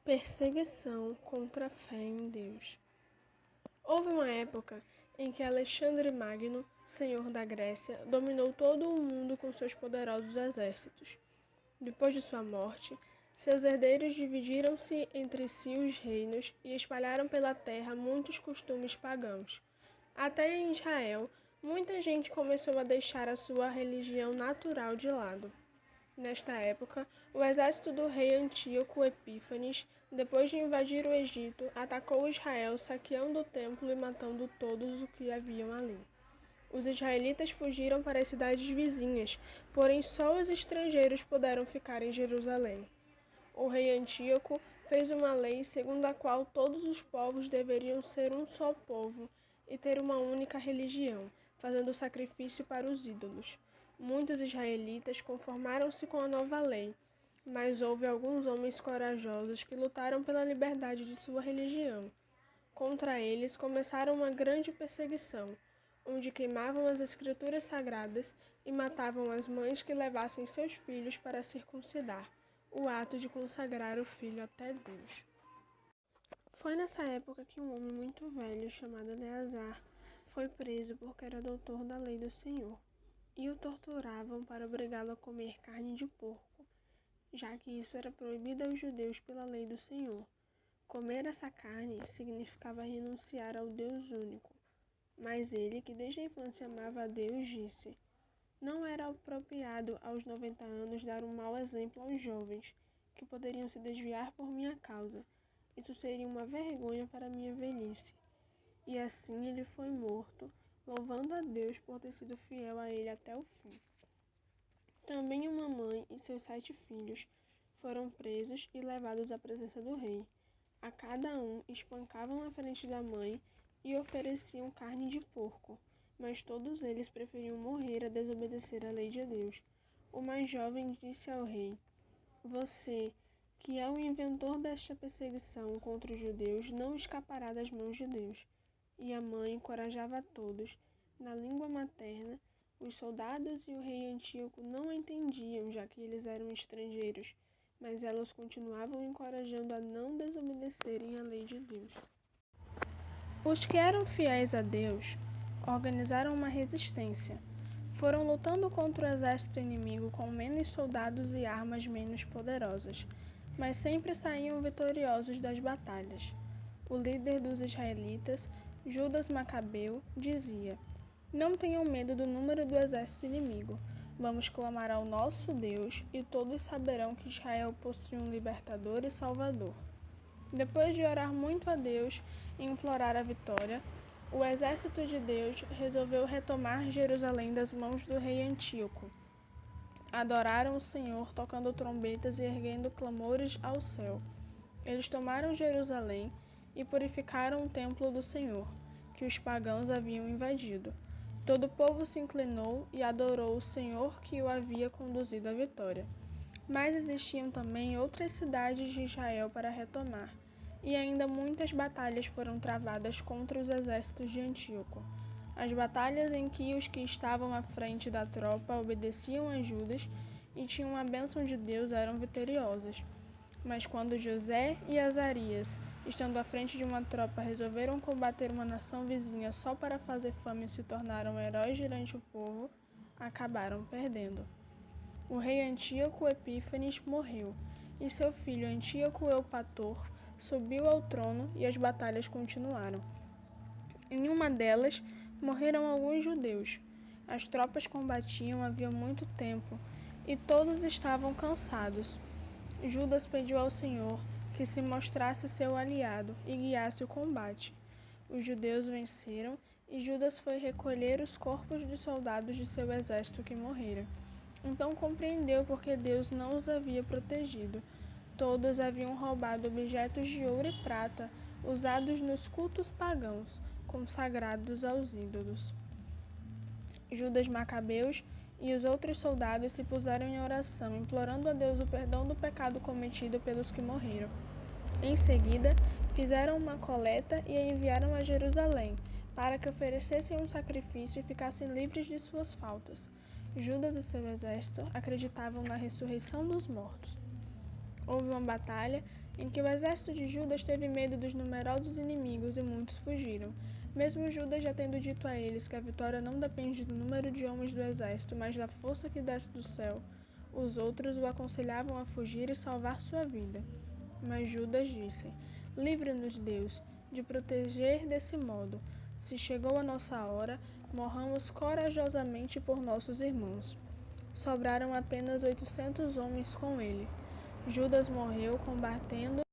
Perseguição contra a fé em Deus. Houve uma época em que Alexandre Magno, senhor da Grécia, dominou todo o mundo com seus poderosos exércitos. Depois de sua morte, seus herdeiros dividiram-se entre si os reinos e espalharam pela terra muitos costumes pagãos. Até em Israel, muita gente começou a deixar a sua religião natural de lado. Nesta época, o exército do rei Antíoco Epífanes, depois de invadir o Egito, atacou Israel, saqueando o templo e matando todos os que haviam ali. Os israelitas fugiram para as cidades vizinhas, porém só os estrangeiros puderam ficar em Jerusalém. O rei Antíoco fez uma lei segundo a qual todos os povos deveriam ser um só povo e ter uma única religião, fazendo sacrifício para os ídolos. Muitos israelitas conformaram-se com a nova lei, mas houve alguns homens corajosos que lutaram pela liberdade de sua religião. Contra eles começaram uma grande perseguição, onde queimavam as escrituras sagradas e matavam as mães que levassem seus filhos para circuncidar, o ato de consagrar o filho até Deus. Foi nessa época que um homem muito velho, chamado Eleazar, foi preso porque era doutor da lei do Senhor, e o torturavam para obrigá-lo a comer carne de porco, já que isso era proibido aos judeus pela lei do Senhor. Comer essa carne significava renunciar ao Deus único, mas ele, que desde a infância amava a Deus, disse: não era apropriado aos 90 anos dar um mau exemplo aos jovens, que poderiam se desviar por minha causa. Isso seria uma vergonha para minha velhice. E assim ele foi morto, louvando a Deus por ter sido fiel a ele até o fim. Também uma mãe e seus 7 filhos foram presos e levados à presença do rei. A cada um espancavam na frente da mãe e ofereciam carne de porco, mas todos eles preferiam morrer a desobedecer à lei de Deus. O mais jovem disse ao rei: você, que é o inventor desta perseguição contra os judeus, não escapará das mãos de Deus. E a mãe encorajava a todos. Na língua materna, os soldados e o rei Antíoco não a entendiam, já que eles eram estrangeiros, mas elas continuavam encorajando a não desobedecerem à lei de Deus. Os que eram fiéis a Deus organizaram uma resistência. Foram lutando contra o exército inimigo com menos soldados e armas menos poderosas, mas sempre saíam vitoriosos das batalhas. O líder dos israelitas, Judas Macabeu, dizia: não tenham medo do número do exército inimigo. Vamos clamar ao nosso Deus e todos saberão que Israel possui um libertador e salvador. Depois de orar muito a Deus e implorar a vitória, o exército de Deus resolveu retomar Jerusalém das mãos do rei Antíoco. Adoraram o Senhor tocando trombetas e erguendo clamores ao céu. Eles tomaram Jerusalém e purificaram o templo do Senhor, que os pagãos haviam invadido. Todo o povo se inclinou e adorou o Senhor que o havia conduzido à vitória. Mas existiam também outras cidades de Israel para retomar, e ainda muitas batalhas foram travadas contra os exércitos de Antíoco. As batalhas em que os que estavam à frente da tropa obedeciam a Judas e tinham a bênção de Deus eram vitoriosas. Mas quando José e Azarias, estando à frente de uma tropa, resolveram combater uma nação vizinha só para fazer fama e se tornaram heróis durante o povo, acabaram perdendo. O rei Antíoco Epífanes morreu, e seu filho Antíoco Eupator subiu ao trono e as batalhas continuaram. Em uma delas, morreram alguns judeus. As tropas combatiam havia muito tempo, e todos estavam cansados. Judas pediu ao Senhor que se mostrasse seu aliado e guiasse o combate. Os judeus venceram, e Judas foi recolher os corpos dos soldados de seu exército que morreram. Então compreendeu porque Deus não os havia protegido. Todos haviam roubado objetos de ouro e prata, usados nos cultos pagãos, consagrados aos ídolos. Judas Macabeus e os outros soldados se puseram em oração, implorando a Deus o perdão do pecado cometido pelos que morreram. Em seguida, fizeram uma coleta e a enviaram a Jerusalém, para que oferecessem um sacrifício e ficassem livres de suas faltas. Judas e seu exército acreditavam na ressurreição dos mortos. Houve uma batalha em que o exército de Judas teve medo dos numerosos inimigos e muitos fugiram. Mesmo Judas já tendo dito a eles que a vitória não depende do número de homens do exército, mas da força que desce do céu, os outros o aconselhavam a fugir e salvar sua vida. Mas Judas disse: Livre-nos, Deus, de proteger desse modo. Se chegou a nossa hora, morramos corajosamente por nossos irmãos. Sobraram apenas 800 homens com ele. Judas morreu combatendo